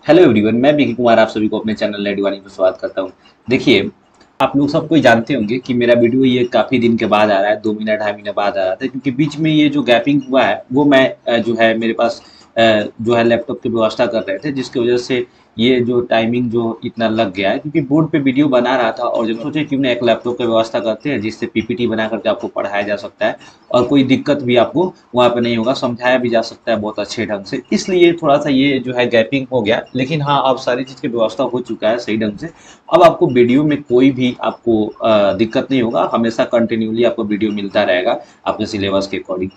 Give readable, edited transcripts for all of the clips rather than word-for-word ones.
Hello everyone, मैं विकी कुमार आप सभी को अपने चैनल रेडी वाणी पर स्वागत करता हूं। देखिए, आप लोग सब कोई जानते होंगे कि मेरा वीडियो ये काफ़ी दिन के बाद आ रहा है, 2 महीना 2.5 महीने बाद आ रहा था, क्योंकि बीच में ये जो गैपिंग हुआ है वो मैं जो है मेरे पास जो है लैपटॉप की व्यवस्था कर रहे थे, जिसकी वजह से ये जो टाइमिंग जो इतना लग गया है, क्योंकि बोर्ड पे वीडियो बना रहा था और जब सोचे क्यों ना एक लैपटॉप की व्यवस्था करते हैं जिससे पीपीटी बना करके आपको पढ़ाया जा सकता है और कोई दिक्कत भी आपको वहाँ पे नहीं होगा, समझाया भी जा सकता है बहुत अच्छे ढंग से। इसलिए थोड़ा सा ये जो है गैपिंग हो गया, लेकिन हाँ, अब सारी चीज़ की व्यवस्था हो चुका है सही ढंग से। अब आपको वीडियो में कोई भी आपको दिक्कत नहीं होगा, हमेशा कंटिन्यूली आपको वीडियो मिलता रहेगा अपने सिलेबस के अकॉर्डिंग।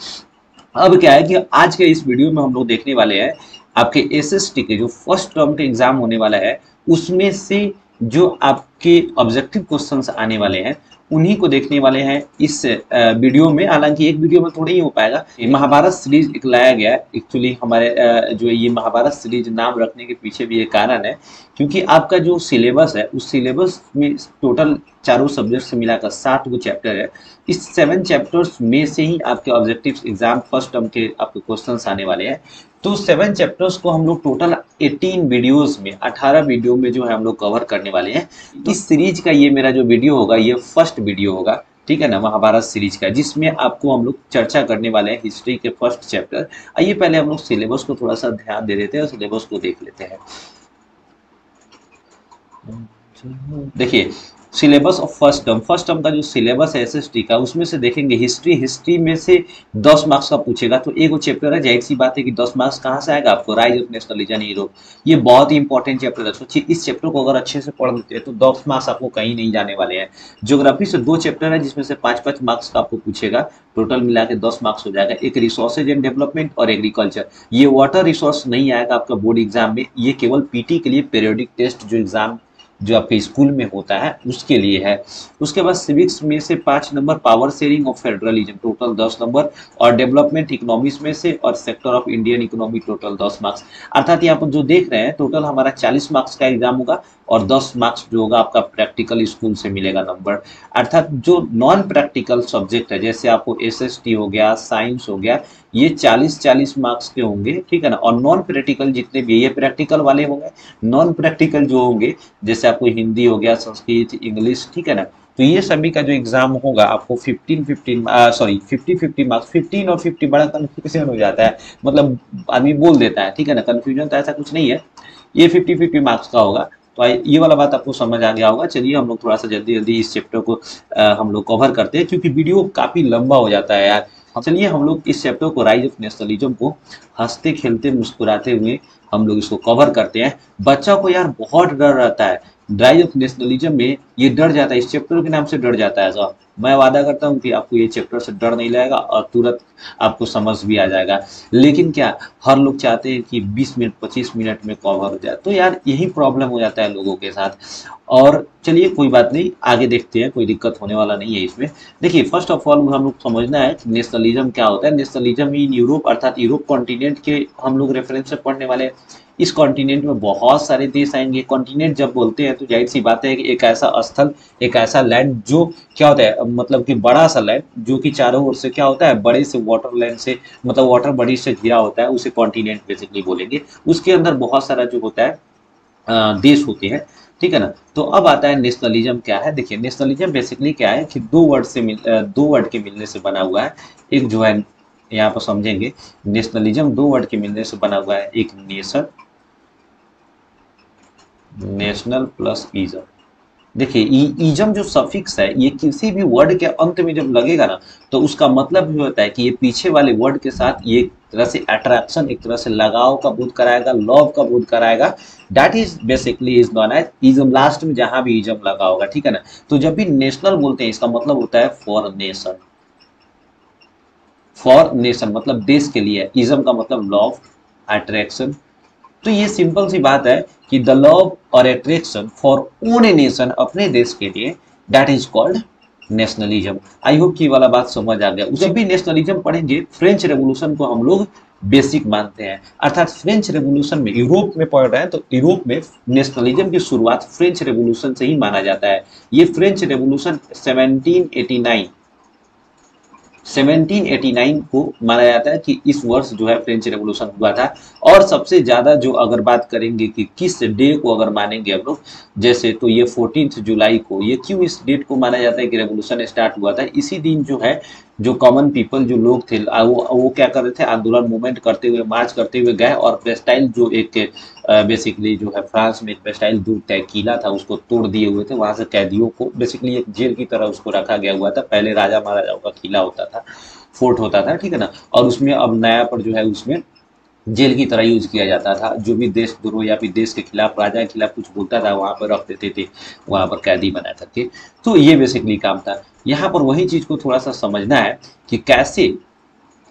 अब क्या है कि आज के इस वीडियो में हम लोग देखने वाले हैं आपके एसएसटी के जो फर्स्ट टर्म के एग्जाम होने वाला है, उसमें से जो आपके ऑब्जेक्टिव क्वेश्चंस आने वाले हैं उन्हीं को देखने वाले हैं इस वीडियो में। हालांकि एक वीडियो में थोड़ी ही हो पाएगा। ये महाभारत सीरीज एक लाया गया है। एक्चुअली हमारे जो ये महाभारत सीरीज नाम रखने के पीछे भी एक कारण है, क्योंकि आपका जो सिलेबस है उस सिलेबस में टोटल चारों सब्जेक्ट से मिलाकर 60 गो चैप्टर है। इस 7 चैप्टर्स में से ही आपके ऑब्जेक्टिव एग्जाम फर्स्ट टर्म के आपके क्वेश्चंस आने वाले हैं। तो 7 चैप्टर्स को हम लोग टोटल 18 वीडियोस में 18 वीडियो में जो है हम लोग कवर करने वाले हैं। इस सीरीज का ये मेरा जो वीडियो होगा ये फर्स्ट वीडियो होगा, ठीक है ना, महाभारत सीरीज का, जिसमें आपको हम लोग चर्चा करने वाले हैं हिस्ट्री के फर्स्ट चैप्टर। आइए पहले हम लोग सिलेबस को थोड़ा सा ध्यान दे देते हैं और सिलेबस को देख लेते हैं। देखिए, सिलेबस ऑफ फर्स्ट टर्म का जो सिलेबस है एसएसटी का, उसमें से देखेंगे हिस्ट्री में से 10 मार्क्स का पूछेगा। तो एक वो चैप्टर है, जाहिर सी बात है कि 10 मार्क्स कहाँ से आएगा आपको, rise of nationalism in Europe. ये बहुत ही इंपॉर्टेंट चैप्टर है। सोचिए, इस चैप्टर को अगर अच्छे से पढ़ लेते हैं तो 10 मार्क्स आपको कहीं नहीं जाने वाले हैं। ज्योग्राफी से 2 चैप्टर है जिसमें से 5-5 मार्क्स का आपको पूछेगा। टोटल मिला के 10 मार्क्स हो जाएगा। एक रिसोर्सेज एंड डेवलपमेंट और एग्रीकल्चर। ये वाटर रिसोर्स नहीं आएगा आपका बोर्ड एग्जाम में, ये केवल पीटी के लिए पीरियोडिक टेस्ट जो एग्जाम जो आपके स्कूल में होता है उसके लिए है। उसके बाद सिविक्स में से 5 number, power sharing of federalism total 10 number, और डेवलपमेंट इकोनॉमिक्स में से और sector of Indian economy total 10 marks. अर्थात यहाँ पर जो देख रहे हैं टोटल हमारा 40 मार्क्स का एग्जाम होगा और 10 मार्क्स जो होगा आपका प्रैक्टिकल स्कूल से मिलेगा नंबर। अर्थात जो नॉन प्रैक्टिकल सब्जेक्ट है, जैसे आपको एसएसटी हो गया, साइंस हो गया, ये 40-40 मार्क्स के होंगे, ठीक है ना। और नॉन प्रैक्टिकल जितने भी, ये प्रैक्टिकल वाले होंगे। नॉन प्रैक्टिकल जो होंगे, जैसे आपको हिंदी हो गया, संस्कृत, इंग्लिश, ठीक है ना, तो ये सभी का जो एग्जाम होगा आपको 50-50 मार्क्स। 15 और 50 बड़ा कंफ्यूजन हो जाता है, मतलब आदमी बोल देता है, ठीक है ना, कंफ्यूजन तो ऐसा कुछ नहीं है। ये 50-50 मार्क्स का होगा। तो ये वाला बात आपको समझ आ गया होगा। चलिए हम लोग थोड़ा सा जल्दी जल्दी इस चैप्टर को हम लोग कवर करते हैं, क्योंकि वीडियो काफी लंबा हो जाता है यार। चलिए हम लोग इस चैप्टर को, राइज ऑफ नेशनलिज्म को, हंसते खेलते मुस्कुराते हुए हम लोग इसको कवर करते हैं। बच्चा को यार बहुत डर रहता है राइज ऑफ नेशनलिज्म में, ये डर जाता है, इस चैप्टर के नाम से डर जाता है साहब। मैं वादा करता हूँ कि आपको ये चैप्टर से डर नहीं लगेगा और तुरंत आपको समझ भी आ जाएगा। लेकिन क्या, हर लोग चाहते हैं कि 20 मिनट 25 मिनट में कवर हो जाए, तो यार यही प्रॉब्लम हो जाता है लोगों के साथ। और चलिए कोई बात नहीं, आगे देखते हैं, कोई दिक्कत होने वाला नहीं है इसमें। देखिए, फर्स्ट ऑफ ऑल हम लोग समझना है कि नेशनलिज्म क्या होता है। नेशनलिज्म इन यूरोप, अर्थात यूरोप कॉन्टिनेंट के हम लोग रेफरेंस से पढ़ने वाले हैं। इस कॉन्टिनेंट में बहुत सारे देश आएंगे। कॉन्टिनेंट जब बोलते हैं तो जाहिर सी बात है कि एक ऐसा स्थल, एक ऐसा लैंड जो क्या होता है, मतलब कि बड़ा सा लैंड जो कि चारों ओर से क्या होता है, बड़े से वाटर लैंड से, मतलब वाटर बड़ी से घिरा होता है, उसे कॉन्टिनेंट बेसिकली बोलेंगे। उसके अंदर बहुत सारा जो होता है देश होते हैं, ठीक है ना। तो अब आता है नेशनलिज्म क्या है। देखिए, नेशनलिज्म बेसिकली क्या है कि दो वर्ड के मिलने से बना हुआ है। एक जो है, यहाँ पर समझेंगे, नेशनलिज्म 2 वर्ड के मिलने से बना हुआ है। एक नेशन, नेशनल प्लस इजम। देखिए, इजम जो सफिक्स है, ये किसी भी वर्ड के अंत में जब लगेगा ना, तो उसका मतलब भी होता है कि ये पीछे वाले वर्ड के साथ ये एक तरह से अट्रैक्शन, एक तरह से लगाव का बोध कराएगा, लव का बोध कराएगा। That is basically is non ageism. Last में जहां भी इजम लगा होगा, ठीक है ना। तो जब भी नेशनल बोलते हैं, इसका मतलब होता है फॉर नेशन। फॉर नेशन मतलब देश के लिए। इजम का मतलब लव, अट्रैक्शन। तो ये सिंपल सी बात है कि द लव और attraction for own a nation, अपने देश के लिए, that is called nationalism. I hope कि वाला बात समझ आ गया। जब भी नेशनलिज्म पढ़ेंगे, फ्रेंच रेवोल्यूशन को हम लोग बेसिक मानते हैं। अर्थात फ्रेंच रेवोल्यूशन में, यूरोप में पढ़ रहे हैं तो यूरोप में नेशनलिज्म की शुरुआत फ्रेंच रेवोल्यूशन से ही माना जाता है। ये फ्रेंच रेवोल्यूशन 1789 1789 को माना जाता है कि इस वर्ष जो है फ्रेंच रेवोल्यूशन हुआ था। और सबसे ज्यादा जो अगर बात करेंगे कि किस डे को अगर मानेंगे हम लोग, जैसे तो ये 14 जुलाई को, ये क्यों इस डेट को माना जाता है कि रेवोल्यूशन स्टार्ट हुआ था, इसी दिन जो है जो कॉमन पीपल जो लोग थे वो क्या कर रहे थे, आंदोलन मूवमेंट करते हुए मार्च करते हुए गए और बेस्टाइल जो एक बेसिकली जो है फ्रांस में एक बेस्टाइल जो किला था उसको तोड़ दिए हुए थे। वहां से कैदियों को बेसिकली एक जेल की तरह उसको रखा गया हुआ था। पहले राजा महाराजाओं का किला होता था, फोर्ट होता था, ठीक है ना। और उसमें अब नया पर जो है उसमें जेल की तरह यूज किया जाता था। जो भी देशद्रोह या फिर देश के खिलाफ, राजा के खिलाफ कुछ बोलता था वहां पर रख देते थे, वहां पर कैदी बना करके। तो ये बेसिकली काम था। यहाँ पर वही चीज को थोड़ा सा समझना है कि कैसे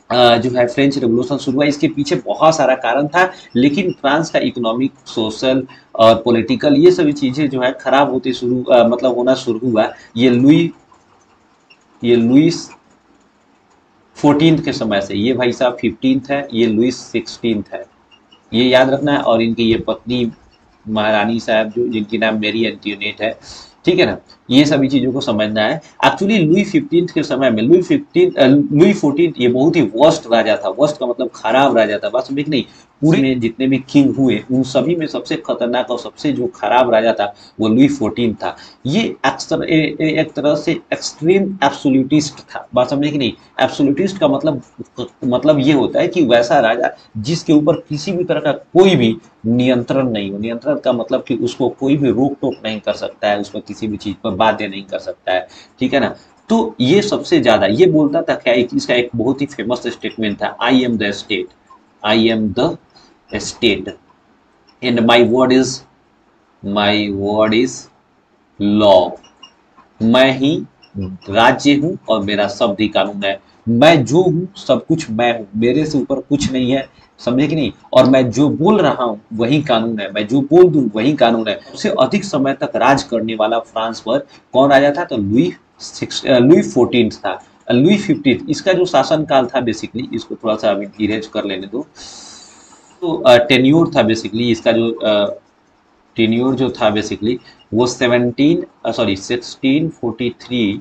जो है फ्रेंच रेवोल्यूशन शुरू हुआ। इसके पीछे बहुत सारा कारण था, लेकिन फ्रांस का इकोनॉमिक, सोशल और पॉलिटिकल ये सभी चीजें जो है खराब होते शुरू मतलब होना शुरू हुआ। ये लुइस 14 के समय से, ये भाई साहब 15 है, ये लुइस 16 है, ये याद रखना है। और इनकी ये पत्नी महारानी साहब जो जिनकी नाम मेरी एंटोनेट है, ठीक है ना। ये सभी चीजों को समझना है। एक्चुअली लुई 15 के समय में लुई 14 ये बहुत ही वर्स्ट राजा था। वर्स्ट का मतलब खराब राजा था, बस में नहीं, पूरे में जितने भी किंग हुए उन सभी में सबसे खतरनाक और सबसे जो खराब राजा था वो लुई 14 था। ये एक तरह से एक्सट्रीम एब्सोल्यूटिस्ट था, बात समझे कि नहीं। एब्सोल्यूटिस्ट का मतलब ये होता है कि वैसा राजा जिसके ऊपर किसी भी तरह का कोई भी नियंत्रण नहीं हो। नियंत्रण का मतलब कि उसको कोई भी रोक टोक नहीं कर सकता है, उसको किसी भी चीज पर बाध्य नहीं कर सकता है, ठीक है ना। तो ये सबसे ज्यादा ये बोलता था क्या, इसका एक बहुत ही फेमस स्टेटमेंट था, I am the state, I am the state and my word is law. मैं ही राज्य हूं और मेरा शब्द ही कानून है। मैं जो हूं सब कुछ मैं हूं, मेरे से ऊपर कुछ नहीं है, समझे कि नहीं। और मैं जो बोल रहा हूं वही कानून है, मैं जो बोल दूं वही कानून है। सबसे अधिक समय तक राज करने वाला फ्रांस पर कौन राजा था, तो लुई 14 था। लुई 15 इसका जो शासन काल था, बेसिकली इसको थोड़ा सा अभी इरेज कर लेने दो। तो टेन्योर था बेसिकली इसका, जो टेन्योर जो था बेसिकली वो 1643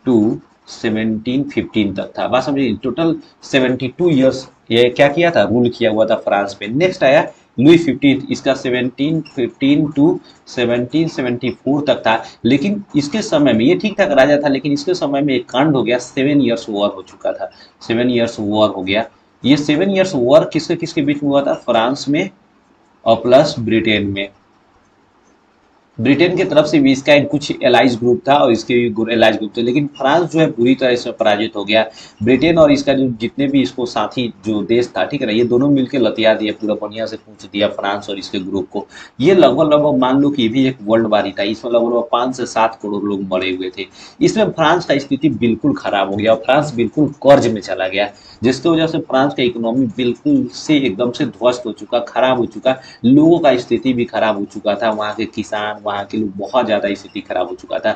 टू 1715 तक था। बात समझिए, टोटल 72 ईयर्स ये क्या किया था, रूल किया हुआ था फ्रांस पे। नेक्स्ट आया लुई 15, इसका 1715 टू 1774 तक था। लेकिन इसके समय में ये ठीक ठाक राजा था, लेकिन इसके समय में एक कांड हो गया, 7 ईयर्स वॉर हो चुका था। 7 ईयर्स वॉर हो गया। ये 7 ईयर्स वॉर किसके किसके बीच में हुआ था, फ्रांस में और प्लस ब्रिटेन में। ब्रिटेन की तरफ से भी इसका एक कुछ एलाइज ग्रुप था और इसके भी एलाइज ग्रुप थे, लेकिन फ्रांस जो है पूरी तरह से पराजित हो गया। ब्रिटेन और इसका जो जितने भी इसको साथी जो देश था, ठीक है ना, ये दोनों मिलकर लतिया दिया, पूरा बढ़िया से पूछ दिया फ्रांस और इसके ग्रुप को। ये लगभग लगभग मान लो कि ये भी एक वर्ल्ड वार ही था। इसमें लगभग लगभग 5 से 7 करोड़ लोग मरे हुए थे। इसमें फ्रांस का स्थिति बिल्कुल खराब हो गया और फ्रांस बिल्कुल कर्ज में चला गया, जिसकी वजह से फ्रांस का इकोनॉमी बिल्कुल से एकदम से ध्वस्त हो चुका, खराब हो चुका। लोगों का स्थिति भी खराब हो चुका था, वहाँ के किसान, वहाँ के लोग, बहुत ज़्यादा स्थिति खराब हो चुका था।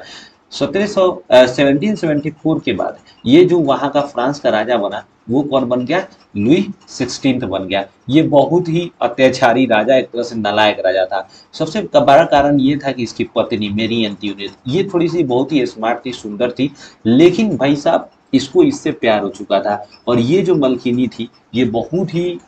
1774 के बाद ये जो वहाँ का फ्रांस का राजा बना वो कौन बन गया, लुई 16 बन गया। ये बहुत ही अत्याचारी राजा, एक तरह से नालायक राजा था। सबसे बड़ा कारण ये था कि इसकी पत्नी मेरी एंटोनेट, ये थोड़ी सी बहुत ही स्मार्ट थी, सुंदर थी, लेकिन भाई साहब इसको इससे प्यार हो चुका था। और ये जो मलकिनी थी ये बहुत ही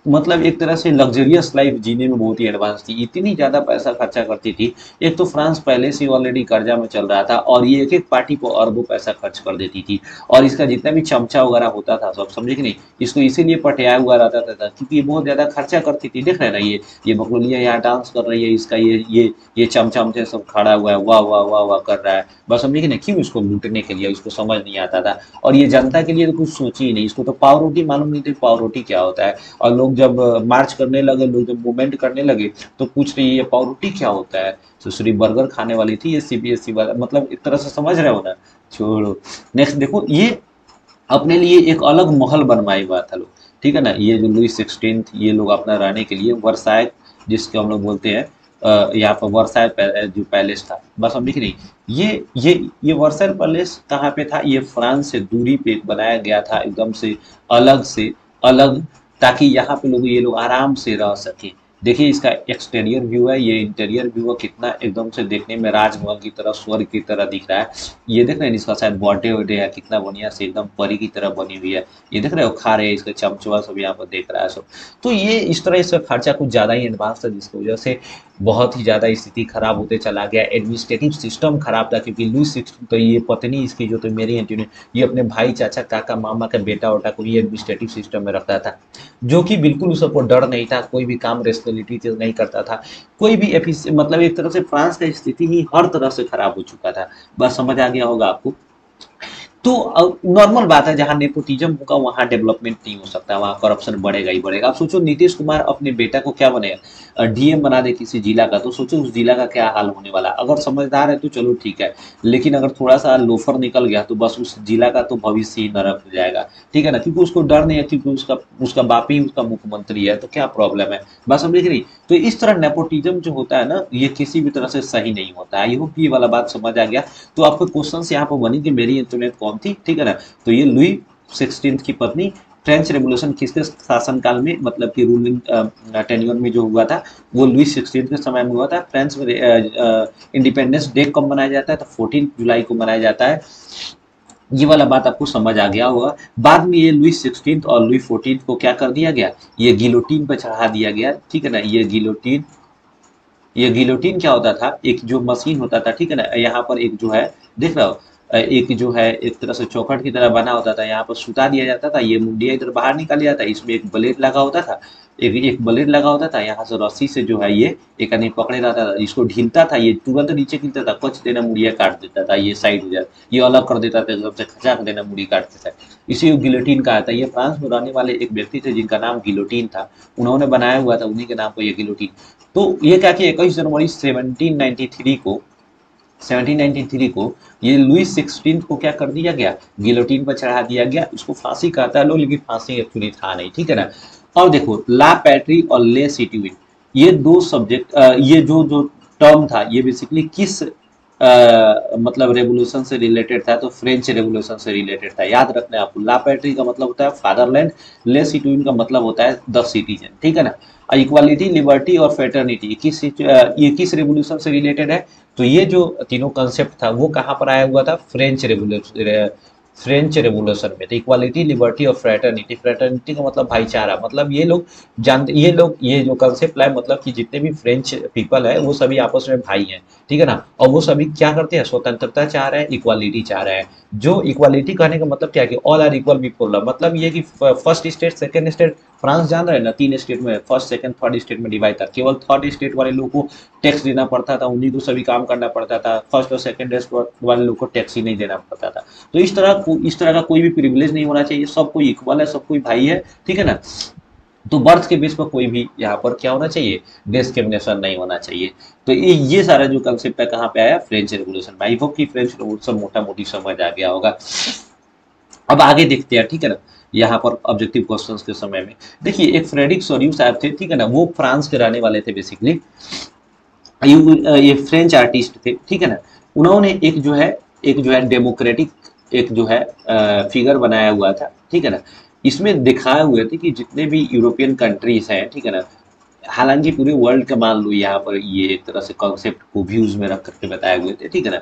मतलब एक तरह से लग्जरियस लाइफ जीने में बहुत ही एडवांस थी। इतनी ज़्यादा पैसा खर्चा करती थी। एक तो फ्रांस पहले से ऑलरेडी कर्जा में चल रहा था और ये एक एक पार्टी को अरबों पैसा खर्च कर देती थी। और इसका जितना भी चमचा वगैरह होता था सब, समझे कि नहीं, इसको इसीलिए पटियाया हुआ रहता था क्योंकि ये बहुत ज़्यादा खर्चा करती थी। देख रहे हैं ना, ये बकलोलिया यहाँ डांस कर रही है, इसका ये चमचा उमचा सब खड़ा हुआ है, वाह वाह वाह वाह कर रहा है, बस समझे कि नहीं, क्यों, इसको लूटने के लिए, इसको समझ नहीं आता था। और ये जनता के लिए तो कुछ सोची ही नहीं, इसको तो पाव रोटी मालूम नहीं थी, पाव रोटी क्या होता है। और लोग जब मार्च करने लगे, लोग जब मूवमेंट करने लगे तो पूछ रही है ये पावरोटी क्या होता है। तो सिर्फ बर्गर खाने वाली थी ये सीबीएसई वाला, मतलब एक तरह से समझ रहे हो ना। छोड़ो, नेक्स्ट देखो, ये अपने लिए एक अलग महल बनवाई हुआ था लोग, ठीक है ना। ये जो लुई 16 ये लोग अपना रहने के लिए वर्साय, जिसके हम लोग बोलते हैं यहाँ पर वर्साय जो पैलेस था, बस हम लिख नहीं। ये वर्साय पैलेस कहाँ पे था, ये फ्रांस से दूरी पे बनाया गया था, एकदम से अलग, ताकि यहाँ पे लोग ये लोग आराम से रह सके। देखिए इसका एक्सटीरियर व्यू है, ये इंटीरियर व्यू है, कितना एकदम से देखने में राजमहल की तरह, स्वर्ग की तरह दिख रहा है। ये देख रहे हैं इसका शायद बर्थडे वर्डे है, कितना बढ़िया से एकदम परी की तरह बनी हुई है। ये देख रहे हो खा रहे हैं, इसका चमचवा सब यहाँ पर देख रहा है सब। तो ये इस तरह इसका खर्चा कुछ ज़्यादा ही एडवांस था, जिसकी वजह से बहुत ही ज़्यादा स्थिति खराब होते चला गया। एडमिनिस्ट्रेटिव सिस्टम खराब था, क्योंकि लुईस सिक्सटीन तो ये पत्नी इसकी जो तो मेरी एंटोनी, ये अपने भाई चाचा काका मामा का बेटा वोटा को ये एडमिनिस्ट्रेटिव सिस्टम में रखता था, जो कि बिल्कुल उसको डर नहीं था, कोई भी काम रेस्पॉन्सिबिलिटी से नहीं करता था, कोई भी मतलब एक तरह से फ्रांस का स्थिति ही हर तरह से खराब हो चुका था। बस समझ आ गया होगा आपको। तो नॉर्मल बात है, जहाँ नेपोटिज्म होगा वहाँ डेवलपमेंट नहीं हो सकता, वहाँ करप्शन बढ़ेगा ही बढ़ेगा। आप सोचो नीतीश कुमार अपने बेटा को क्या बनेगा, डीएम बना दे किसी जिला का, तो सोचो उस जिला का क्या हाल होने वाला। अगर समझदार है तो चलो ठीक है, लेकिन अगर थोड़ा सा लोफर निकल गया तो बस उस जिला का तो भविष्य ही नरक हो जाएगा, ठीक है ना, क्योंकि उसको डर नहीं है, क्योंकि उसका उसका बाप ही उसका मुख्यमंत्री है, तो क्या प्रॉब्लम है। बस समझ रही। तो इस तरह नेपोटिज्म जो होता है ना, ये किसी भी तरह से सही नहीं होता है। आई होप ये वाला बात समझ आ गया। तो आपको क्वेश्चन यहाँ पर बनी कि मेरी इंटरनेट कौन थी, ठीक है ना। तो ये लुई 16 की पत्नी। फ्रेंच रेवोल्यूशन किसके शासनकाल में, मतलब कि रूलिंग टेन्योर में जो हुआ था, वो लुई 16 के समय में हुआ था। फ्रांस में इंडिपेंडेंस डे कब मनाया जाता है, तो 14 जुलाई को मनाया जाता है। ये वाला बात आपको समझ आ गया होगा। बाद में ये लुई 16 और लुई 14 को क्या कर दिया गया, ये गिलोटीन पर चढ़ा दिया गया, ठीक है ना। ये गिलोटीन क्या होता था, एक जो मशीन होता था, ठीक है ना, यहाँ पर एक जो है, देख रहे हो, एक जो है एक तरह से चौखट की तरह बना होता था, यहाँ पर सुता दिया जाता था, ये मुंडिया इधर बाहर निकाल जाता, इसमें एक ब्लेड लगा होता था, एक एक ब्लेड लगा होता था, यहाँ से रस्सी से जो है ये एक आदमी पकड़े रहता था, इसको ढीलता था, ये तुरंत नीचे गिरता था, कच देना मुड़िया काट देता था, ये साइड हो जाता, ये अलग कर देता था, एकदम से खचाक देना मुड़ी काट देता था। इसी को गिलोटीन कहा था। ये फ्रांस में रहने वाले एक व्यक्ति थे जिनका नाम गिलोटीन था, उन्होंने बनाया हुआ था, उन्हीं के नाम पर ये गिलोटीन। तो ये क्या कि 21 जनवरी 1793 को ये लुई 16 को क्या कर दिया गया, गिलोटीन पर चढ़ा दिया गया। इसको फांसी कहता है लोग, लेकिन फांसी एक्चुअली था नहीं, ठीक है ना। और देखो ला पैट्री और ले सिट्यूइन, ये दो सब्जेक्ट, ये जो जो टर्म था, ये बेसिकली किस मतलब रेवोल्यूशन से रिलेटेड था, तो फ्रेंच रेवोल्यूशन से रिलेटेड था। याद रखना है आपको, ला पैट्री का मतलब होता है फादरलैंड, ले सिट्यूइन का मतलब होता है द सिटीजन, ठीक है ना। इक्वालिटी, लिबर्टी और फ्रेटर्निटी ये किस रेवोल्यूशन से रिलेटेड है, तो ये जो तीनों कंसेप्ट था वो कहाँ पर आया हुआ था, फ्रेंच रेवोल्यूशन में। तो इक्वालिटी, लिबर्टी और फ्रेटर्निटी, फ्रेटर्निटी का मतलब भाईचारा, मतलब ये लोग जानते, ये जो कंसेप्ट लाए, मतलब कि जितने भी फ्रेंच पीपल है वो सभी आपस में भाई हैं, ठीक है ना। और वो सभी क्या करते हैं, स्वतंत्रता चाह रहे हैं, इक्वालिटी चाह रहे हैं। जो इक्वालिटी कहने का मतलब क्या है कि all are equal before law, मतलब ये कि first state second state, France जान रहे हैं ना, 3 स्टेट में, फर्स्ट सेकंड थर्ड स्टेट में डिवाइड था। केवल थर्ड स्टेट वाले लोगों को टैक्स देना पड़ता था, उन्हीं को सभी काम करना पड़ता था, फर्स्ट और सेकंड स्टेट वाले लोग को टैक्स ही नहीं देना पड़ता था। तो इस तरह का कोई भी प्रिविलेज नहीं होना चाहिए, सब कोई इक्वल है, सब कोई भाई है, ठीक है ना। तो बर्थ के बेस पर कोई भी यहाँ पर क्या होना चाहिए, डिस्क्रिमिनेशन नहीं होना चाहिए। तो ये सारा जो कंसेप्ट है कहाँ पे आया, फ्रेंच रेवोल्यूशन में। आई होप कि फ्रेंच रेवोल्यूशन मोटा मोटी समझ आ गया होगा। अब आगे देखते हैं, ठीक है ना। यहाँ पर ऑब्जेक्टिव क्वेश्चंस के समय में देखिए, एक फ्रेडरिक सोरियस साहब थे, ठीक है ना, वो फ्रांस के रहने वाले थे बेसिकली। ये फ्रेंच आर्टिस्ट थे, ठीक है ना। उन्होंने एक जो है डेमोक्रेटिक एक जो है फिगर बनाया हुआ था, ठीक है ना। इसमें दिखाए हुए थे कि जितने भी यूरोपियन कंट्रीज हैं, ठीक है ना, हालांकि पूरे वर्ल्ड का मान लो, यहाँ पर ये एक तरह से कॉन्सेप्ट को व्यूज में रख करके बताए हुए थे, ठीक है ना।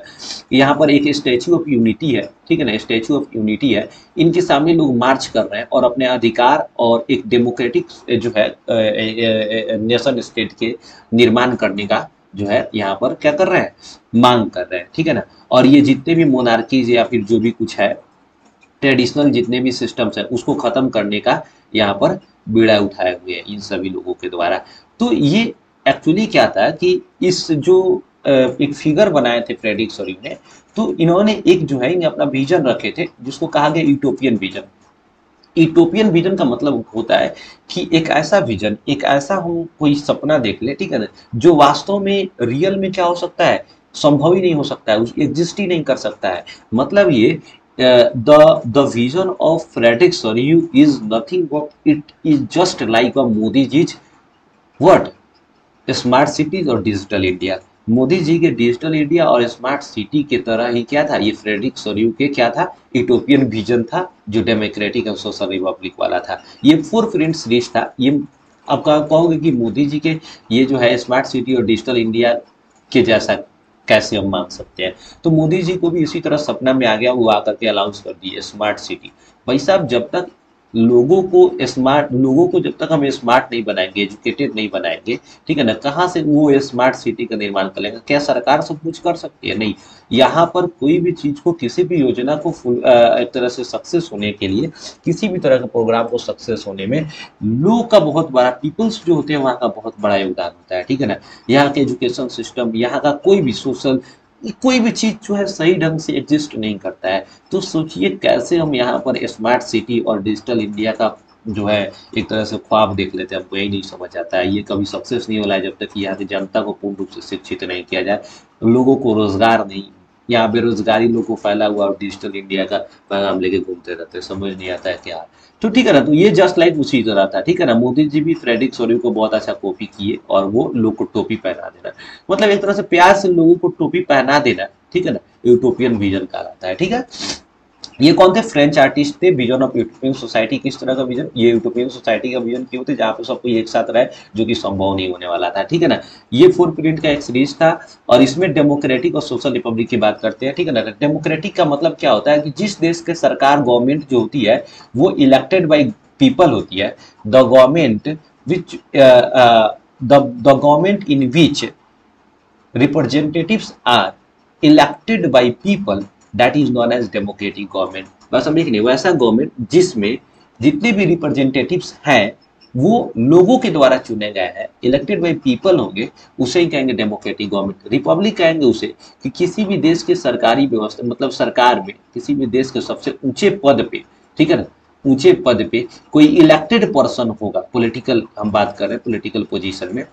यहाँ पर एक स्टैचू ऑफ यूनिटी है, ठीक है ना, स्टैचू ऑफ यूनिटी है। इनके सामने लोग मार्च कर रहे हैं और अपने अधिकार और एक डेमोक्रेटिक जो है नेशन स्टेट के निर्माण करने का जो है यहाँ पर क्या कर रहे हैं, मांग कर रहे हैं, ठीक है ना। और ये जितने भी मोनार्कीज या फिर जो भी कुछ है, ट्रेडिशनल जितने भी सिस्टम्स हैं, उसको खत्म करने का यहाँ पर बीड़ा उठाए हुए हैं इन सभी लोगों के द्वारा। तो ये एक्चुअली क्या था कि इस जो एक फिगर बनाए थे फ्रेडरिक सोरियस ने, तो इन्होंने एक जो है इन्हें अपना विजन रखे थे, जिसको कहा गया यूटोपियन विजन। यूटोपियन विजन का मतलब होता है कि एक ऐसा विजन, एक ऐसा हम कोई सपना देख ले, ठीक है ना, जो वास्तव में रियल में क्या हो सकता है, संभव ही नहीं हो सकता है, एग्जिस्ट ही नहीं कर सकता है। मतलब ये the vision of Frederic Sorrieu is nothing but it is just like a Modi जीज व्हाट, स्मार्ट सिटीज और डिजिटल इंडिया। मोदी जी के डिजिटल इंडिया और स्मार्ट सिटी के तरह ही क्या था, ये फ्रेडरिक सोरियस के क्या था, यूटोपियन विजन था, जो डेमोक्रेटिक और सोशल रिपब्लिक वाला था। ये 4 प्रिंट सीरीज था। ये आप कहोगे कि मोदी जी के ये जो है स्मार्ट सिटी और डिजिटल इंडिया के जैसा कैसे हम मान सकते हैं? तो मोदी जी को भी इसी तरह सपना में आ गया, वो आकर के अनाउंस कर दिए स्मार्ट सिटी। भाई साहब, जब तक लोगों को जब तक हम स्मार्ट नहीं बनाएंगे, एजुकेटेड नहीं बनाएंगे, ठीक है ना, कहाँ से वो स्मार्ट सिटी का निर्माण करेंगे? क्या सरकार सब कुछ कर सकती है? नहीं। यहाँ पर कोई भी चीज को, किसी भी योजना को एक तरह से सक्सेस होने के लिए, किसी भी तरह का प्रोग्राम को सक्सेस होने में लोग का बहुत बड़ा, पीपल्स जो होते हैं वहाँ का बहुत बड़ा योगदान होता है, ठीक है ना। यहाँ के एजुकेशन सिस्टम, यहाँ का कोई भी सोशल, कोई भी चीज जो है सही ढंग से एग्जिस्ट नहीं करता है। तो सोचिए कैसे हम यहाँ पर स्मार्ट सिटी और डिजिटल इंडिया का जो है एक तरह से ख्वाब देख लेते हैं। हमको यही नहीं समझ आता है, ये कभी सक्सेस नहीं होला है जब तक कि यहाँ की जनता को पूर्ण रूप से शिक्षित नहीं किया जाए, लोगों को रोजगार नहीं, यहाँ बेरोजगारी लोगों को फैला हुआ और डिजिटल इंडिया का पैगाम लेके घूमते रहते हैं, समझ नहीं आता है क्या। तो ठीक है ना, तो ये जस्ट लाइक उसी तरह था, ठीक है ना। मोदी जी भी फ्रेडरिक सोरियो को बहुत अच्छा कॉपी किए और वो लोग को टोपी पहना देना, मतलब एक तरह से प्यार से लोगों को टोपी पहना देना, ठीक है ना, यूटोपियन विजन कहलाता है, ठीक है। ये कौन थे? फ्रेंच आर्टिस्ट थे। विजन ऑफ यूटोपियन सोसाइटी, किस तरह का विजन? ये यूटोपियन सोसाइटी का विजन क्यों थे? जहाँ पे सब कोई एक साथ रहे, जो कि संभव नहीं होने वाला था, ठीक है ना। ये 4 प्रिंट का एक सीरीज था और इसमें डेमोक्रेटिक और सोशल रिपब्लिक की बात करते हैं, ठीक है ना। डेमोक्रेटिक का मतलब क्या होता है कि जिस देश के सरकार, गवर्नमेंट जो होती है वो इलेक्टेड बाई पीपल होती है। The government which the government in which representatives are elected by people, that is known as democratic government। बस समझे कि नहीं? वैसा गवर्नमेंट जिसमें जितने भी रिप्रेजेंटेटिव्स हैं वो लोगों के द्वारा चुने गए हैं, इलेक्टेड बाय पीपल होंगे, उसे ही कहेंगे डेमोक्रेटिक गवर्नमेंट। रिपब्लिक कहेंगे उसे कि किसी भी देश के सरकारी व्यवस्था, मतलब सरकार में किसी भी देश के सबसे ऊंचे पद पे, ठीक है ना, ऊंचे पद पे कोई इलेक्टेड पर्सन होगा, पॉलिटिकल हम बात कर रहे हैं, पॉलिटिकल पोजीशन में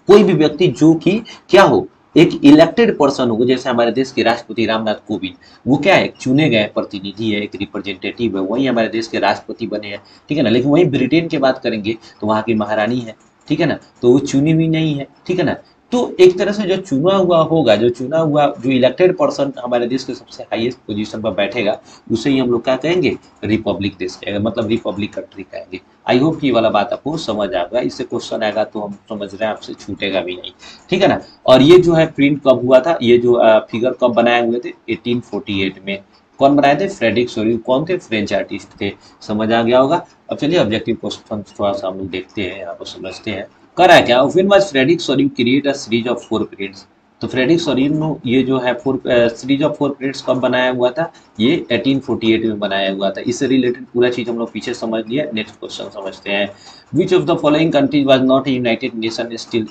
कोई भी व्यक्ति जो कि क्या हो, एक इलेक्टेड पर्सन होगा। जैसे हमारे देश के राष्ट्रपति रामनाथ कोविंद, वो क्या है? चुने गए प्रतिनिधि है, एक रिप्रेजेंटेटिव है, वही हमारे देश के राष्ट्रपति बने हैं, ठीक है ना। लेकिन वही ब्रिटेन की बात करेंगे तो वहाँ की महारानी है, ठीक है ना, तो वो चुनी हुई नहीं है, ठीक है ना। तो एक तरह से जो चुना हुआ होगा, जो चुना हुआ, जो इलेक्टेड पर्सन हमारे देश के सबसे हाईएस्ट पोजीशन पर बैठेगा, उसे ही हम लोग क्या कहेंगे? रिपब्लिक देश कहेंगे, मतलब रिपब्लिक कंट्री कहेंगे। आई होप कि ये वाला बात आपको समझ आएगा। इससे क्वेश्चन आएगा तो हम समझ रहे हैं, आपसे छूटेगा भी नहीं, ठीक है ना। और ये जो है प्रिंट कब हुआ था, ये जो फिगर कब बनाए हुए थे? 1848 में। कौन बनाए थे? Frederick Sorio. कौन थे? फ्रेंच आर्टिस्ट थे। समझ आ गया होगा। अब चलिए ऑब्जेक्टिव क्वेश्चन थोड़ा सा हम लोग देखते हैं, यहाँ पर समझते हैं करा है क्या। When was Frederick Sorio create a series of 4 periods? तो फ्रेडरिक सोरियो ये जो है सीरीज ऑफ 4 पीरियड्स कब बनाया हुआ था? ये 1848 में बनाया हुआ था। इससे रिलेटेड पूरा चीज हम लोग पीछे समझ लिया। नेक्स्ट क्वेश्चन समझते हैं। विच of the following countries was not a United nation still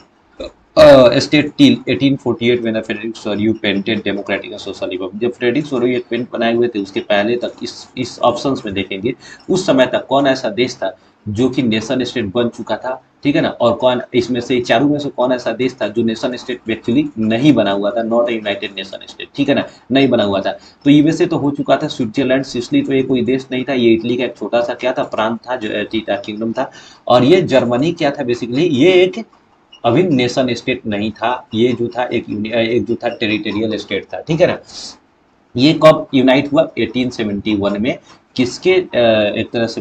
state till 1848 when Frederick Sorio painted democratic and social Republic? जब फ्रेडरिक सोरियो ये पेंट बनाए हुए थे उसके पहले तक, इस ऑप्शंस में देखेंगे, उस समय तक कौन ऐसा देश था जो कि नेशन स्टेट बन चुका था, ठीक है ना। और कौन इसमें से, चारों में से कौन ऐसा देश था जो नेशन स्टेट एक्चुअली नहीं बना हुआ था, not a United nation state, ठीक है ना, नहीं बना हुआ था। तो यूएसए तो हो चुका था, स्विट्जरलैंड, सिसिली तो ये कोई देश नहीं था, ये इटली का एक छोटा सा क्या था, प्रांत था, जो किंगडम था। और ये जर्मनी क्या था? बेसिकली ये एक अभी नेशन स्टेट नहीं था, ये जो था एक जो था टेरिटोरियल स्टेट था, ठीक है ना। ये कब यूनाइट हुआ? 1871 में। किसके एक तरह से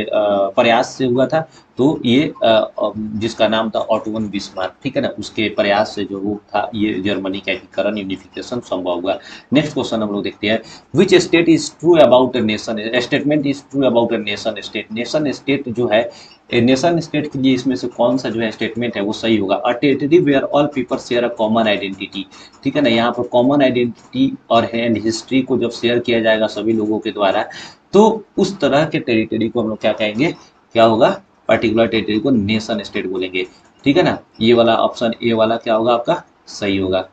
प्रयास से हुआ था? तो ये जिसका नाम था ऑटोवन बिस्मार्क, ठीक है ना, उसके प्रयास से जो वो था, ये जर्मनी का एकीकरण, यूनिफिकेशन संभव हुआ। नेक्स्ट क्वेश्चन हम लोग देखते हैं। Which state is true about nation statement is true about nation state? Nation state जो है, नेशन स्टेट के लिए इसमें से कौन सा जो है स्टेटमेंट है वो सही होगा? A territory where all people share a common identity, ठीक है ना। यहाँ पर कॉमन आइडेंटिटी और एंड हिस्ट्री को जब शेयर किया जाएगा सभी लोगों के द्वारा, तो उस तरह के टेरिटरी को हम लोग क्या कहेंगे? क्या होगा? पर्टिकुलर टेरिटरी को नेशन स्टेट बोलेंगे, ठीक है ना। ये वाला ऑप्शन ए वाला क्या होगा आपका? सही होगा।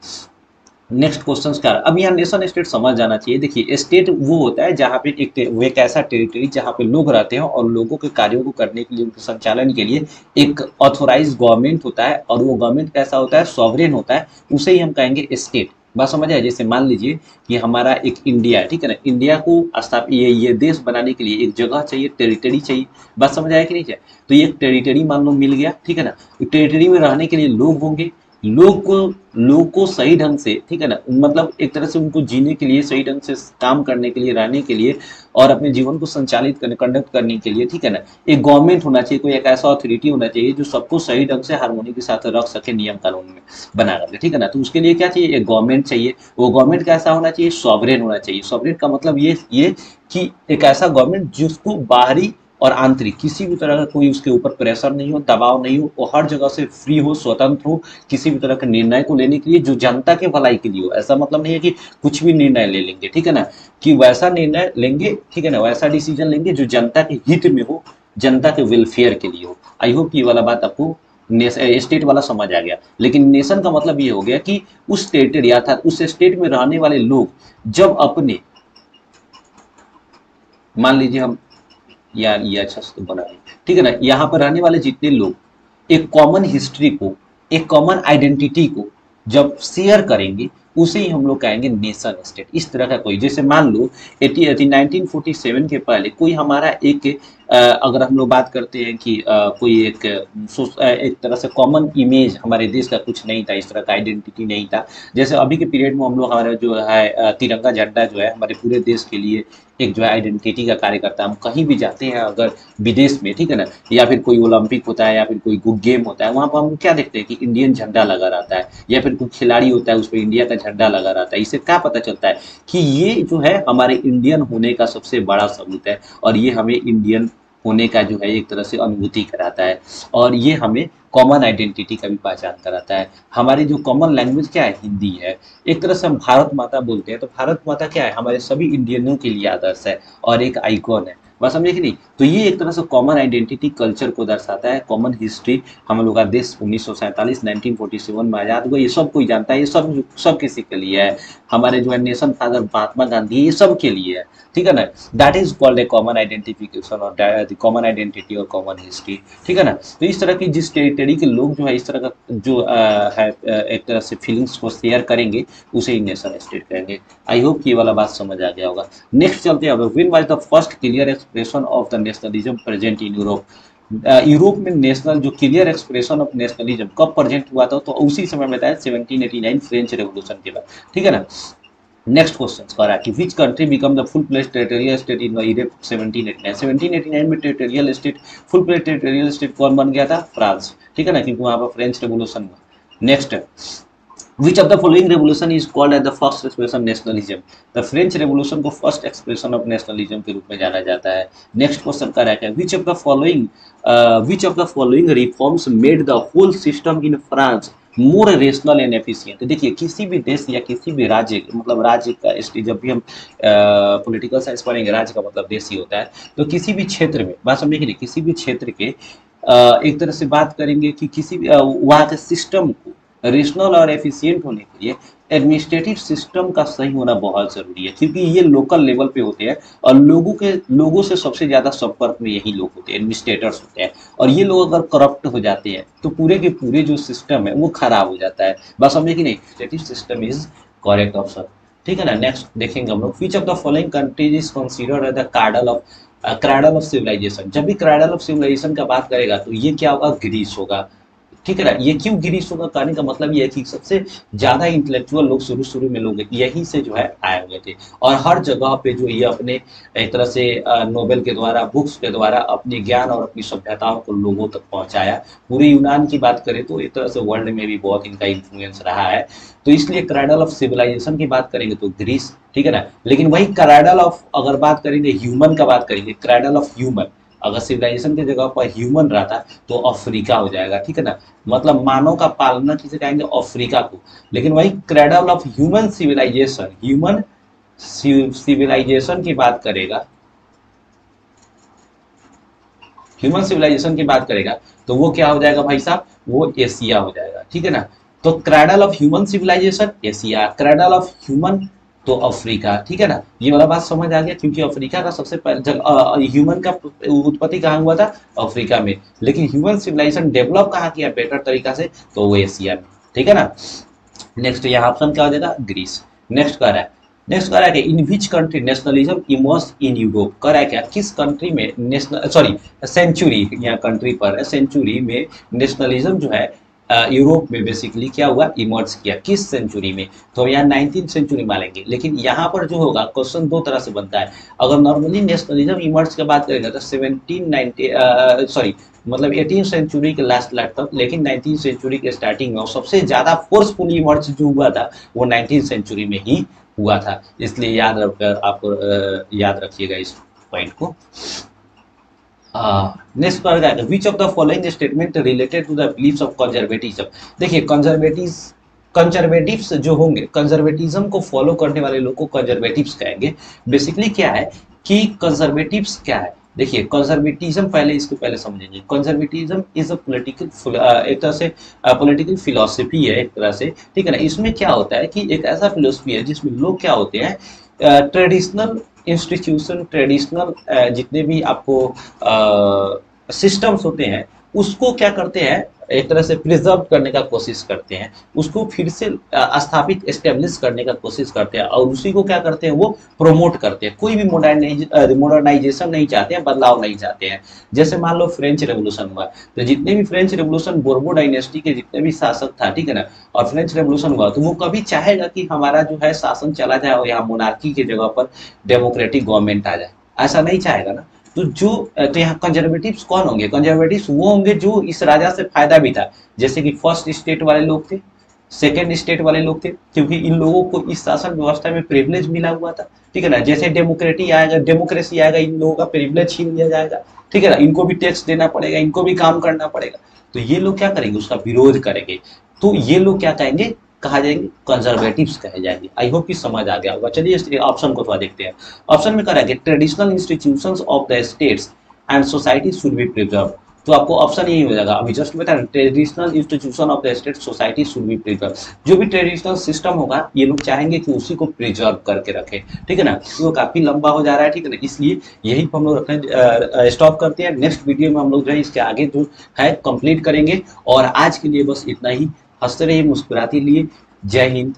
नेक्स्ट क्वेश्चन क्या है? अब यहाँ नेशन स्टेट समझ जाना चाहिए। देखिए, स्टेट वो होता है जहाँ पे वो एक ऐसा टेरिटरी जहाँ पे लोग रहते हैं और लोगों के कार्यों को करने के लिए, उनके संचालन के लिए एक ऑथोराइज गवर्नमेंट होता है, और वो गवर्नमेंट कैसा होता है? सॉवरेन होता है, उसे ही हम कहेंगे स्टेट। बात समझ आए? जैसे मान लीजिए कि हमारा एक इंडिया है, ठीक है ना, इंडिया को ये देश बनाने के लिए एक जगह चाहिए, टेरिटरी चाहिए। बात समझ आया कि नहीं चाहिए? तो ये टेरिटरी मान लो मिल गया, ठीक है ना। टेरिटरी में रहने के लिए लोग होंगे, लोग को सही ढंग से, ठीक है ना, मतलब एक तरह से उनको जीने के लिए, सही ढंग से काम करने के लिए, रहने के लिए और अपने जीवन को संचालित करने, कंडक्ट करने के लिए, ठीक है ना, एक गवर्नमेंट होना चाहिए, कोई एक ऐसा अथॉरिटी होना चाहिए जो सबको सही ढंग से हार्मोनी के साथ रख सके, नियम कानून में बना रखे, ठीक है ना। तो उसके लिए क्या चाहिए, एक गवर्नमेंट चाहिए। वो गवर्नमेंट कैसा होना चाहिए, सॉवरेन होना चाहिए। सॉवरेन का मतलब ये कि एक ऐसा गवर्नमेंट जिसको बाहरी और आंतरिक किसी भी तरह का कोई उसके ऊपर प्रेशर नहीं हो, दबाव नहीं हो, वो हर जगह से फ्री हो, स्वतंत्र हो, किसी भी तरह के निर्णय को लेने के लिए जो जनता के भलाई के लिए हो। ऐसा मतलब नहीं है कि कुछ भी निर्णय ले लेंगे, ठीक है ना, कि वैसा निर्णय लेंगे, ठीक है ना, वैसा डिसीजन लेंगे जो जनता के हित में हो, जनता के वेलफेयर के लिए हो। आई होप ये वाला बात आपको स्टेट वाला समझ आ गया। लेकिन नेशन का मतलब ये हो गया कि उस टेरिटरी अर्थात उस स्टेट में रहने वाले लोग जब अपने, मान लीजिए हम, यार ये अच्छा से तो बना है, ठीक है ना, यहाँ पर रहने वाले जितने लोग एक कॉमन हिस्ट्री को, एक कॉमन आइडेंटिटी को जब शेयर करेंगे, उसे ही हम लोग कहेंगे नेशन स्टेट। इस तरह का कोई, जैसे मान लो 1947 के पहले कोई हमारा एक अगर हम लोग बात करते हैं कि कोई एक तरह से कॉमन इमेज हमारे देश का कुछ नहीं था, इस तरह का आइडेंटिटी नहीं था। जैसे अभी के पीरियड में हम लोग, हमारा जो है तिरंगा झंडा जो है हमारे पूरे देश के लिए एक जो है आइडेंटिटी का कार्य करता है। हम कहीं भी जाते हैं अगर विदेश में, ठीक है ना, या फिर कोई ओलंपिक होता है या फिर कोई गेम होता है, वहाँ पर हम क्या देखते हैं कि इंडियन झंडा लगा रहता है, या फिर कोई खिलाड़ी होता है उस पर इंडिया का झंडा लगा रहता है। इससे क्या पता चलता है कि ये जो है हमारे इंडियन होने का सबसे बड़ा सबूत है, और ये हमें इंडियन होने का जो है एक तरह से अनुभूति कराता है, और ये हमें कॉमन आइडेंटिटी का भी पहचान कराता है। हमारी जो कॉमन लैंग्वेज क्या है, हिंदी है। एक तरह से हम भारत माता बोलते हैं, तो भारत माता क्या है, हमारे सभी इंडियनों के लिए आदर्श है और एक आइकॉन है। बस समझे कि नहीं। तो ये एक तरह से कॉमन आइडेंटिटी कल्चर को दर्शाता है, कॉमन हिस्ट्री। हम लोग का देश 1947 1947 में आजाद हुआ, ये सब कोई जानता है, ये सब किसी के लिए है। हमारे जो है नेशन फादर महात्मा गांधी, ये सब के लिए है, ठीक है ना। That is called a common identification और कॉमन आइडेंटिटी और कॉमन हिस्ट्री, ठीक है ना। तो इस तरह की जिस टेरिटरी के लोग जो है इस तरह का जो है एक तरह से फीलिंग्स को शेयर करेंगे, उसे ही नेशन स्टेट कहेंगे। आई होप कि ये वाला बात समझ आ गया होगा। नेक्स्ट चलते हैं, when was the first clear expression of the nationalism present in Europe. Europe में नेशनल जो क्लियर एक्सप्रेशन ऑफ नेशनलिज्म कब प्रेजेंट हुआ था, तो उसी समय बताया 1789 फ्रेंच रेवोल्यूशन के बाद, ठीक है ना। नेक्स्ट क्वेश्चन कह रहा है कि which country become the full fledged territorial state in Europe 1789। 1789 में territorial state, full fledged territorial state कौन बन गया था, फ्रांस, ठीक है ना, क्योंकि वहां पर फ्रेंच रेवोल्यूशन हुआ। Next, which of the following revolution is called as the first expression nationalism. The French revolution को फर्स्ट एक्सप्रेशन ऑफ नेशनलिज्म के रूप में जाना जाता है। नेक्स्ट क्वेश्चन का है which of the following reforms made the whole system in France more rational and efficient. देखिए किसी भी देश या किसी भी राज्य, मतलब राज्य का जब भी हम पॉलिटिकल साइंस पढ़ेंगे, राज्य का मतलब देश ही होता है। तो किसी भी क्षेत्र में, बात समझे कि नहीं, किसी भी क्षेत्र के एक तरह से बात करेंगे कि किसी भी वहाँ के सिस्टम को रेशनल और एफिशिएंट होने के लिए एडमिनिस्ट्रेटिव सिस्टम का सही होना बहुत जरूरी है, क्योंकि ये लोकल लेवल पे होते हैं और लोगों से सबसे ज्यादा संपर्क में यही लोग होते हैं, एडमिनिस्ट्रेटर्स होते हैं। और ये लोग अगर करप्ट हो जाते हैं तो पूरे के पूरे जो सिस्टम है वो खराब हो जाता है। बस समझे कि नहीं, administrative system is correct option, ठीक है ना। नेक्स्ट देखेंगे हम लोग, which of the following countries is considered as the cradle of civilization. जब भी क्रैडल ऑफ सिविलाइजेशन का बात करेगा तो ये क्या होगा, ग्रीस होगा, ठीक है ना। ये क्यों ग्रीस होगा, कहने का मतलब ये है कि सबसे ज्यादा इंटेलेक्चुअल लोग शुरू शुरू में लोग यहीं से जो है आए हुए थे, और हर जगह पे जो ये अपने एक तरह से नोबेल के द्वारा, बुक्स के द्वारा अपने ज्ञान और अपनी सभ्यताओं को लोगों तक पहुंचाया। पूरे यूनान की बात करें तो एक तरह से वर्ल्ड में भी बहुत इनका इन्फ्लुएंस रहा है। तो इसलिए क्रैडल ऑफ सिविलाइजेशन की बात करेंगे तो ग्रीस, ठीक है ना। लेकिन वही क्रैडल ऑफ, अगर बात करेंगे ह्यूमन का, बात करेंगे क्रैडल ऑफ ह्यूमन, अगर सिविलाइजेशन की जगह पर ह्यूमन रहता तो अफ्रीका हो जाएगा, ठीक है ना। मतलब मानव का पालना किसे कहेंगे, अफ्रीका को। लेकिन वही क्रेडल ऑफ ह्यूमन सिविलाइजेशन की बात करेगा, ह्यूमन सिविलाइजेशन की बात करेगा तो वो क्या हो जाएगा भाई साहब, वो एशिया हो जाएगा, ठीक है ना। तो cradle of human civilization Asia, cradle of human तो अफ्रीका, ठीक है ना। ये वाला बात समझ आ गया, क्योंकि अफ्रीका का सबसे पहले ह्यूमन का उत्पत्ति कहाँ हुआ था, अफ्रीका में। लेकिन ह्यूमन सिविलाइजेशन डेवलप कहाँ किया बेटर तरीका से, तो वो एशिया में, ठीक है ना। नेक्स्ट यहाँ ऑप्शन क्या हो जाएगा, ग्रीस। नेक्स्ट कह रहा है, in which country nationalism emerge in Europe. कह रहा है क्या, किस कंट्री में नेशनल, सॉरी सेंचुरी, यहाँ कंट्री पर है, सेंचुरी में नेशनलिज्म जो है यूरोप में बेसिकली क्या हुआ, इमर्ज किया। किस सेंचुरी में, तो यहाँ 19th सेंचुरी मानेंगे। लेकिन यहाँ पर जो होगा क्वेश्चन दो तरह से बनता है। अगर नॉर्मली नेशनलिज्म इमर्ज की बात करेंगे तो 1790 सॉरी मतलब 18th सेंचुरी के लास्ट तक, लेकिन 19th सेंचुरी के स्टार्टिंग में और सबसे ज्यादा फोर्सफुली इमर्ज जो हुआ था वो 19th सेंचुरी में ही हुआ था। इसलिए याद रखकर आप याद रखिएगा इस पॉइंट को। नेक्स्ट पर जाएगा, which of the following statement related to the beliefs of conservatism. देखिए कंजर्वेटिव्स जो होंगे, कंजर्वेटिज्म को फॉलो करने वाले लोग को कंजर्वेटिव्स कहेंगे। बेसिकली क्या है कि कंजर्वेटिव्स क्या है, देखिए कंजर्वेटिज्म पहले इसको पहले समझेंगे। कंजर्वेटिज्म इज अ पॉलिटिकल, एक तरह से पॉलिटिकल फिलॉसफी है एक तरह से, ठीक है ना। इसमें क्या होता है कि एक ऐसा फिलॉसफी है जिसमें लोग क्या होते हैं, ट्रेडिशनल इंस्टीट्यूशन, ट्रेडिशनल जितने भी आपको सिस्टम्स होते हैं उसको क्या करते हैं, एक तरह से प्रिजर्व करने का कोशिश करते हैं, उसको फिर से स्थापित एस्टेब्लिश करने का कोशिश करते हैं, और उसी को क्या करते हैं, वो प्रमोट करते हैं। कोई भी मॉडर्नाइजेशन नहीं चाहते हैं, बदलाव नहीं चाहते हैं। जैसे मान लो फ्रेंच रेवोल्यूशन हुआ, तो जितने भी फ्रेंच रेवोल्यूशन, बोर्बो डायनेस्टी के जितने भी शासक था, ठीक है ना, और फ्रेंच रेवोल्यूशन हुआ, तो वो कभी चाहेगा कि हमारा जो है शासन चला जाए और यहाँ मोनार्की की जगह पर डेमोक्रेटिक गवर्नमेंट आ जाए, ऐसा नहीं चाहेगा ना। तो यहाँ कंजर्वेटिव्स कौन होंगे, कंजर्वेटिव्स वो होंगे जो इस राजा से फायदा भी था, जैसे कि फर्स्ट स्टेट वाले लोग थे, सेकेंड स्टेट वाले लोग थे, क्योंकि इन लोगों को इस शासन व्यवस्था में प्रिविलेज मिला हुआ था, ठीक है ना। जैसे डेमोक्रेसी आएगा, इन लोगों का प्रिविलेज छीन लिया जाएगा, ठीक है ना, इनको भी टैक्स देना पड़ेगा, इनको भी काम करना पड़ेगा। तो ये लोग क्या करेंगे, उसका विरोध करेंगे। तो ये लोग क्या कहेंगे, कहा जाएंगे कंजर्वेटिव्स कहे जाएंगे। आई होप कि समझ आ गया होगा। चलिए इस ऑप्शन को थोड़ा देखते हैं। ऑप्शन में कहा है traditional institutions of the states and society should be preserve. तो आपको ऑप्शन यही हो जाएगा, अभी जस्ट बता, traditional institution of the state society should be preserve. जो भी ट्रेडिशनल सिस्टम होगा ये लोग चाहेंगे कि उसी को प्रिजर्व करके रखें, ठीक है ना। तो वो काफी लंबा हो जा रहा है, ठीक है ना, इसलिए यही हम लोग रखने स्टॉप करते हैं। नेक्स्ट वीडियो में हम लोग जो है इसके आगे जो है कंप्लीट करेंगे। और आज के लिए बस इतना ही। हंसते रहिए, मुस्कुराते रहिए। जय हिंद,